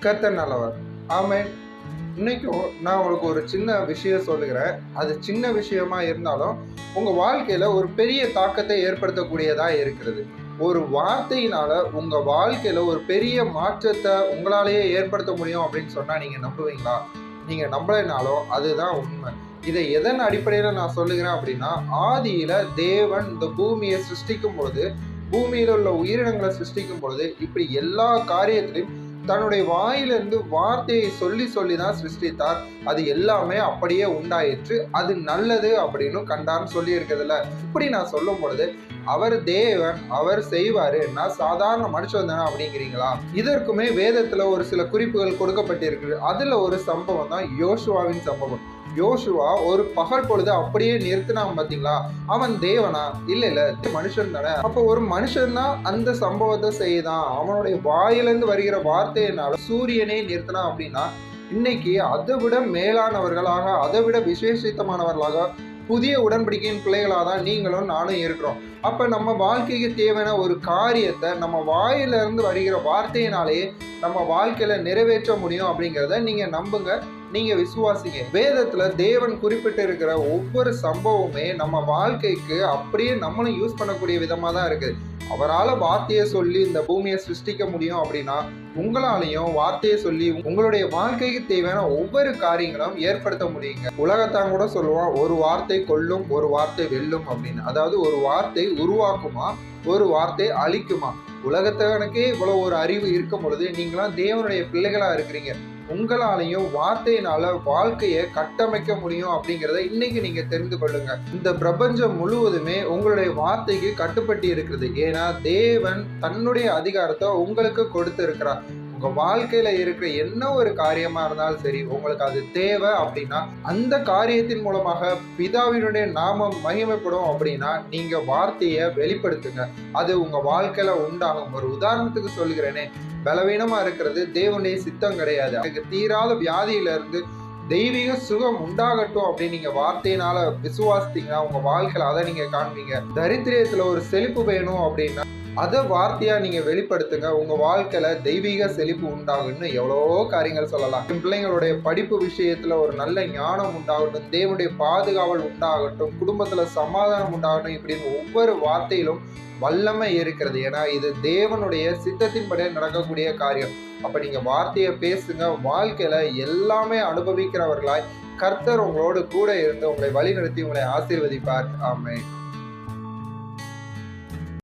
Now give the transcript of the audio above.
கர்த்தர் நல்லவர். ஆமென். இன்னைக்கும் நான் உங்களுக்கு ஒரு சின்ன விஷயம் சொல்லுகிறேன். அது சின்ன விஷயமா இருந்தாலும் உங்க வாழ்க்கையில ஒரு பெரிய தாக்கத்தை ஏற்படுத்தக்கூடியதா இருக்கிறது. ஒரு வார்த்தையினால உங்க வாழ்க்கையில ஒரு பெரிய மாற்றத்தை உங்களாலேயே ஏற்படுத்த முடியும் அப்படின்னு சொன்னா நீங்க நம்புவீங்களா? நீங்க நம்பலைனாலும் அதுதான் உண்மை. இதை எதன் அடிப்படையில நான் சொல்லுகிறேன் அப்படின்னா, ஆதியில தேவன் இந்த பூமியை சிருஷ்டிக்கும் பொழுது, பூமியில உள்ள உயிரினங்களை சிருஷ்டிக்கும் பொழுது, இப்படி எல்லா காரியத்திலையும் தன்னுடைய வாயிலிருந்து வார்த்தையை சொல்லி சொல்லி தான் சிருஷ்டித்தார். அது எல்லாமே அப்படியே உண்டாயிற்று. அது நல்லது அப்படின்னு கண்டான்னு சொல்லி இருக்குதுல்ல. இப்படி நான் சொல்லும் பொழுது அவர் தேவன், அவர் செய்வாரு, நான் சாதாரண மனுஷன் தானே அப்படிங்கிறீங்களா? இதற்குமே வேதத்துல ஒரு சில குறிப்புகள் கொடுக்கப்பட்டிருக்கு. அதுல ஒரு சம்பவம் தான் யோசுவாவின் சம்பவம். யோசுவா ஒரு பகல் பொழுது அப்படியே நிறுத்தினான் பாத்தீங்களா? அவன் தேவனா? இல்ல மனுஷன் தானே. அப்போ ஒரு மனுஷன் தான் அந்த சம்பவத்தை செய்தான். அவனுடைய வாயிலிருந்து வருகிற வார்த்தையினால சூரியனை நிறுத்தினான் அப்படின்னா, இன்னைக்கு அதை விட மேலானவர்களாக, அதை விட விசேஷித்தமானவர்களாக புதிய உடன்படிக்கையின் பிள்ளைகளாக தான் நீங்களும் நானும் இருக்கிறோம். அப்ப நம்ம வாழ்க்கைக்கு தேவையான ஒரு காரியத்தை நம்ம வாயில இருந்து வருகிற வார்த்தையினாலேயே நம்ம வாழ்க்கையில நிறைவேற்ற முடியும் அப்படிங்கிறத நீங்க நம்புங்க, நீங்க விசுவாசிங்க. வேதத்துல தேவன் குறிப்பிட்டு இருக்கிற ஒவ்வொரு சம்பவமே நம்ம வாழ்க்கைக்கு அப்படியே நம்மளும் யூஸ் பண்ணக்கூடிய விதமா தான் இருக்குது. அவரால் வார்த்தையை சொல்லி இந்த பூமியை சிருஷ்டிக்க முடியும் அப்படின்னா, உங்களாலையும் வார்த்தையை சொல்லி உங்களுடைய வாழ்க்கைக்கு தேவையான ஒவ்வொரு காரியங்களும் ஏற்படுத்த முடியுங்க. உலகத்தான் கூட சொல்லுவான், ஒரு வார்த்தை கொல்லும், ஒரு வார்த்தை வெல்லும் அப்படின்னு. அதாவது ஒரு வார்த்தை உருவாக்குமா, ஒரு வார்த்தை அழிக்குமா. உலகத்தவனுக்கே இவ்வளவு ஒரு அறிவு இருக்கும் பொழுது நீங்களாம் தேவனுடைய பிள்ளைகளா இருக்கிறீங்க. உங்களாலையும் வார்த்தையினால வாழ்க்கையை கட்டமைக்க முடியும் அப்படிங்கிறத இன்னைக்கு நீங்க தெரிந்து கொள்ளுங்க. இந்த பிரபஞ்சம் முழுவதுமே உங்களுடைய வார்த்தைக்கு கட்டுப்பட்டு இருக்கிறது. ஏன்னா தேவன் தன்னுடைய அதிகாரத்தை உங்களுக்கு கொடுத்து இருக்கிறார். உங்க வாழ்க்கையில இருக்கிற என்ன ஒரு காரியமா இருந்தாலும் சரி, உங்களுக்கு அது தேவை அப்படின்னா அந்த காரியத்தின் மூலமாக பிதாவினுடைய நாமம் மகிமைப்படும் அப்படின்னா நீங்க வார்த்தையை வெளிப்படுத்துங்க. அது உங்க வாழ்க்கையில உண்டாகும். ஒரு உதாரணத்துக்கு சொல்லுகிறேனே, பலவீனமா இருக்கிறது தேவனுடைய சித்தம் கிடையாது. அதுக்கு தீராத வியாதியில இருந்து தெய்வீக சுகம் உண்டாகட்டும் அப்படின்னு நீங்க வார்த்தையினால விசுவாசித்தீங்கன்னா உங்க வாழ்க்கையில அதை நீங்க காண்பீங்க. தரித்திரியத்துல ஒரு செழிப்பு வேணும் அப்படின்னா அதை வார்த்தையா நீங்க வெளிப்படுத்துங்க. உங்க வாழ்க்கையில தெய்வீக செழிப்பு உண்டாகும்னு எவ்வளவோ காரியங்கள் சொல்லலாம். என் பிள்ளைங்களுடைய படிப்பு விஷயத்துல ஒரு நல்ல ஞானம் உண்டாகட்டும், தேவனுடைய பாதுகாவல் உண்டாகட்டும், குடும்பத்துல சமாதானம் உண்டாகட்டும், இப்படின்னு ஒவ்வொரு வார்த்தையிலும் வல்லமை இருக்கிறது. ஏன்னா இது தேவனுடைய சித்தத்தின்படி நடக்கக்கூடிய காரியம். அப்ப நீங்க வார்த்தையை பேசுங்க. வாழ்க்கையில எல்லாமே அனுபவிக்கிறவர்களாய் கர்த்தர் உங்களோடு கூட இருந்து உங்களை வழி நடத்தி உங்களை ஆசீர்வதிப்பார். ஆமென்.